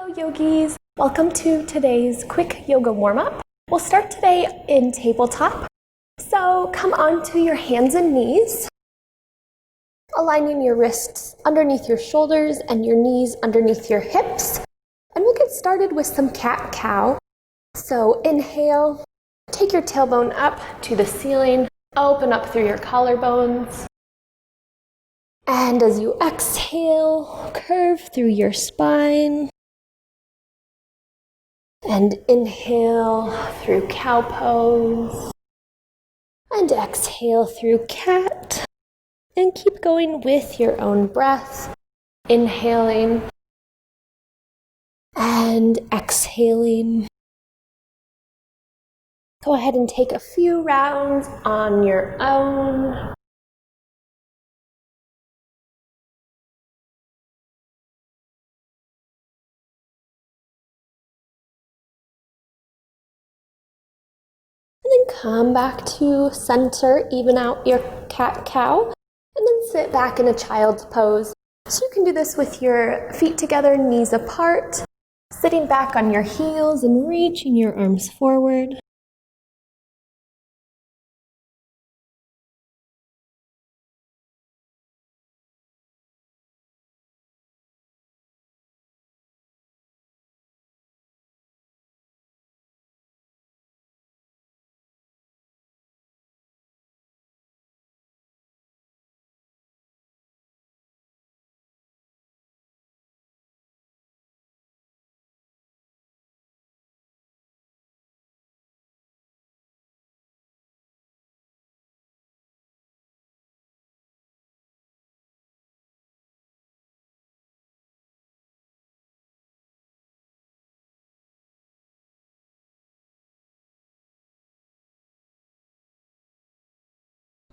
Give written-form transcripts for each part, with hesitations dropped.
Hello yogis, welcome to today's quick yoga warm-up. We'll start today in tabletop. So come onto your hands and knees, aligning your wrists underneath your shoulders and your knees underneath your hips. And we'll get started with some cat-cow. So inhale, take your tailbone up to the ceiling, open up through your collarbones. And as you exhale, curve through your spine. And inhale through cow pose. And exhale through cat. And keep going with your own breath. Inhaling and exhaling. Go ahead and take a few rounds on your own. And then come back to center, even out your cat-cow, and then sit back in a child's pose. So you can do this with your feet together, knees apart, sitting back on your heels and reaching your arms forward.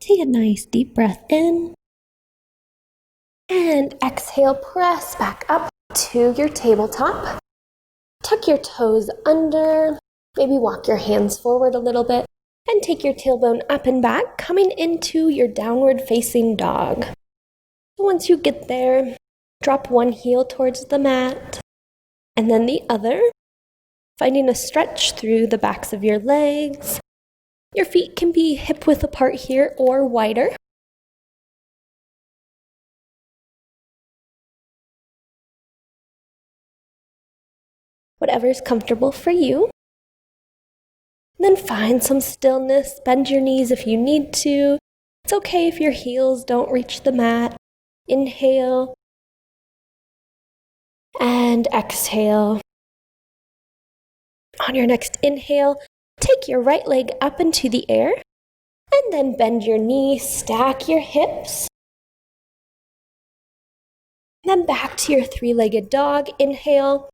Take a nice deep breath in. And exhale, press back up to your tabletop. Tuck your toes under, maybe walk your hands forward a little bit, and take your tailbone up and back, coming into your downward facing dog. So once you get there, drop one heel towards the mat, and then the other, finding a stretch through the backs of your legs. Your feet can be hip-width apart here or wider. Whatever's comfortable for you. Then find some stillness, bend your knees if you need to. It's okay if your heels don't reach the mat. Inhale and exhale. On your next inhale, take your right leg up into the air and then bend your knee, stack your hips. Then back to your three-legged dog. Inhale,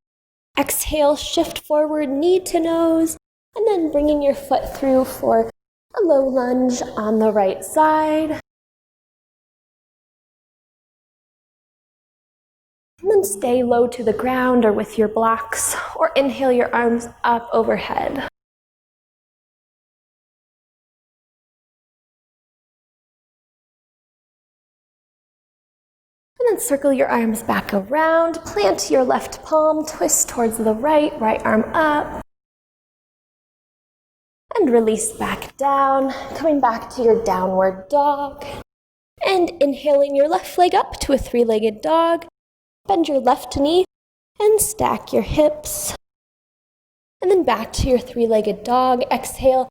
exhale, shift forward, knee to nose, and then bringing your foot through for a low lunge on the right side. And then stay low to the ground or with your blocks, or inhale your arms up overhead. And then circle your arms back around, plant your left palm, twist towards the right arm up. And release back down, coming back to your downward dog. And inhaling your left leg up to a three-legged dog. Bend your left knee and stack your hips. And then back to your three-legged dog. Exhale,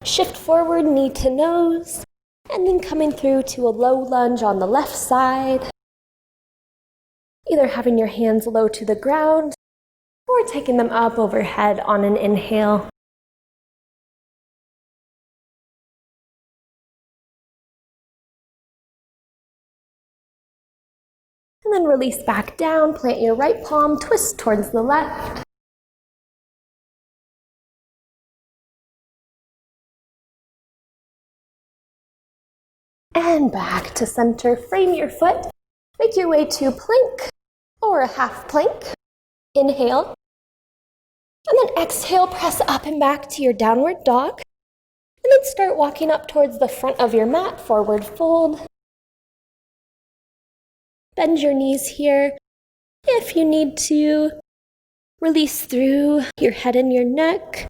shift forward, knee to nose. And then coming through to a low lunge on the left side. Either having your hands low to the ground or taking them up overhead on an inhale. And then release back down, plant your right palm, twist towards the left. And back to center, frame your foot. Make your way to plank or a half plank. Inhale. And then exhale, press up and back to your downward dog. And then start walking up towards the front of your mat, forward fold. Bend your knees here if you need to. Release through your head and your neck.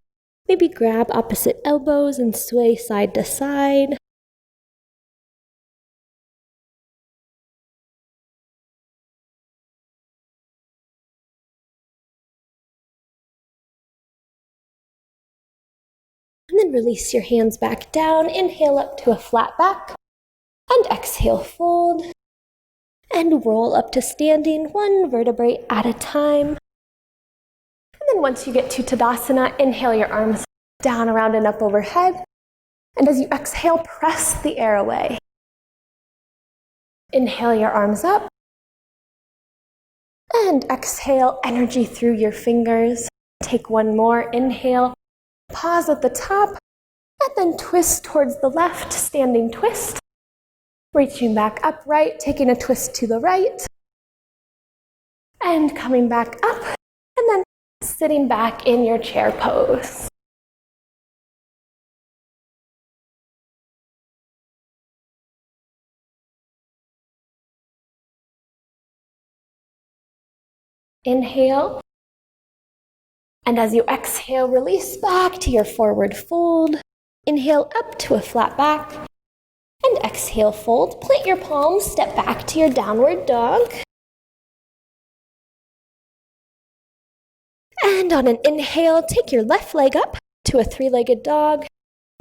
Maybe grab opposite elbows and sway side to side. And then release your hands back down. Inhale up to a flat back. And exhale, fold. And roll up to standing, one vertebrae at a time. And then once you get to Tadasana, inhale your arms down, around, and up overhead. And as you exhale, press the air away. Inhale your arms up. And exhale energy through your fingers. Take one more. Inhale. Pause at the top. And then twist towards the left, standing twist. Reaching back upright, taking a twist to the right. And coming back up. And then sitting back in your chair pose. Inhale. And as you exhale, release back to your forward fold. Inhale up to a flat back. And exhale, fold. Plant your palms, step back to your downward dog. And on an inhale, take your left leg up to a three-legged dog.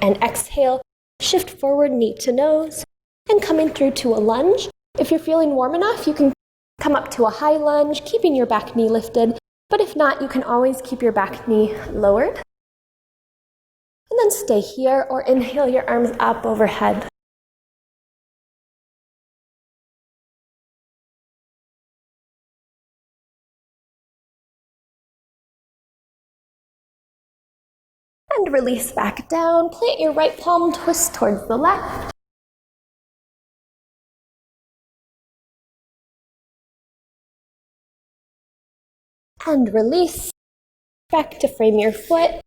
And exhale, shift forward, knee to nose. And coming through to a lunge. If you're feeling warm enough, you can come up to a high lunge, keeping your back knee lifted. But if not, you can always keep your back knee lowered. And then stay here or inhale your arms up overhead. And release back down. Plant your right palm, twist towards the left. And release. Back to frame your foot.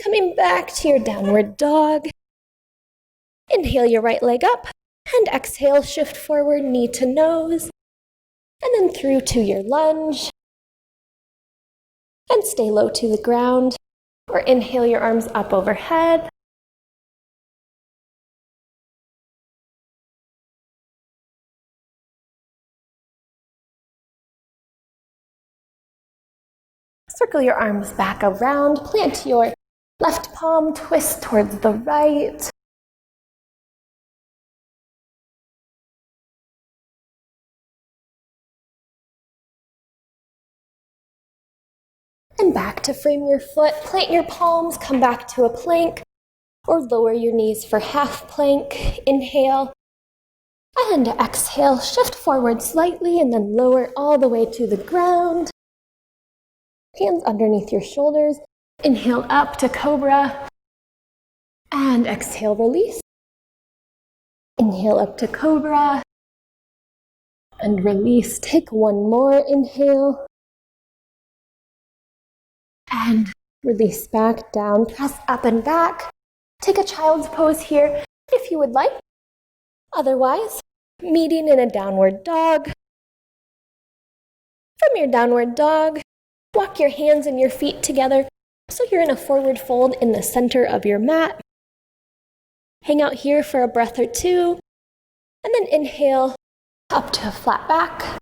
Coming back to your downward dog. Inhale your right leg up. And exhale, shift forward, knee to nose. And then through to your lunge. And stay low to the ground. Or inhale your arms up overhead. Circle your arms back around. Plant your left palm, twist towards the right. And back to frame your foot. Plant your palms, come back to a plank. Or lower your knees for half plank. Inhale. And exhale, shift forward slightly and then lower all the way to the ground. Hands underneath your shoulders. Inhale up to cobra. And exhale, release. Inhale up to cobra. And release. Take one more inhale. And release back down. Press up and back. Take a child's pose here if you would like. Otherwise, meeting in a downward dog. From your downward dog, walk your hands and your feet together so you're in a forward fold in the center of your mat. Hang out here for a breath or two, and then inhale up to a flat back,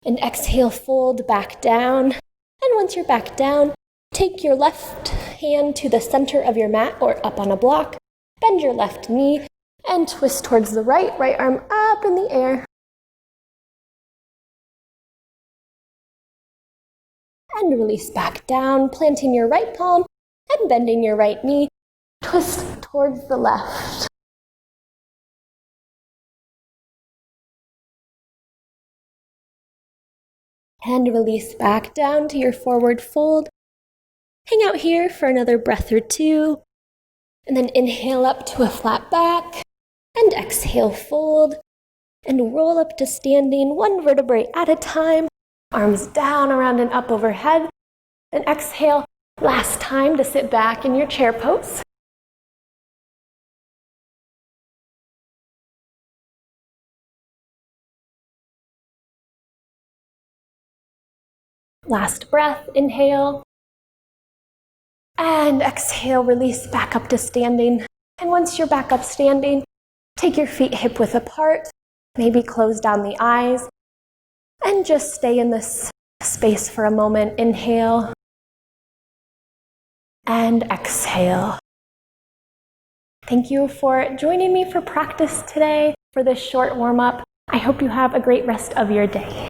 and exhale, fold back down. And once you're back down, take your left hand to the center of your mat or up on a block, bend your left knee, and twist towards the right, right arm up in the air. And release back down, planting your right palm and bending your right knee. Twist towards the left. And release back down to your forward fold. Hang out here for another breath or two. And then inhale up to a flat back. And exhale, fold. And roll up to standing, one vertebrae at a time. Arms down, around, and up overhead. And exhale, last time to sit back in your chair pose. Last breath, inhale. And exhale, release back up to standing. And once you're back up standing, take your feet hip width apart, maybe close down the eyes, and just stay in this space for a moment. Inhale and exhale. Thank you for joining me for practice today for this short warm-up. I hope you have a great rest of your day.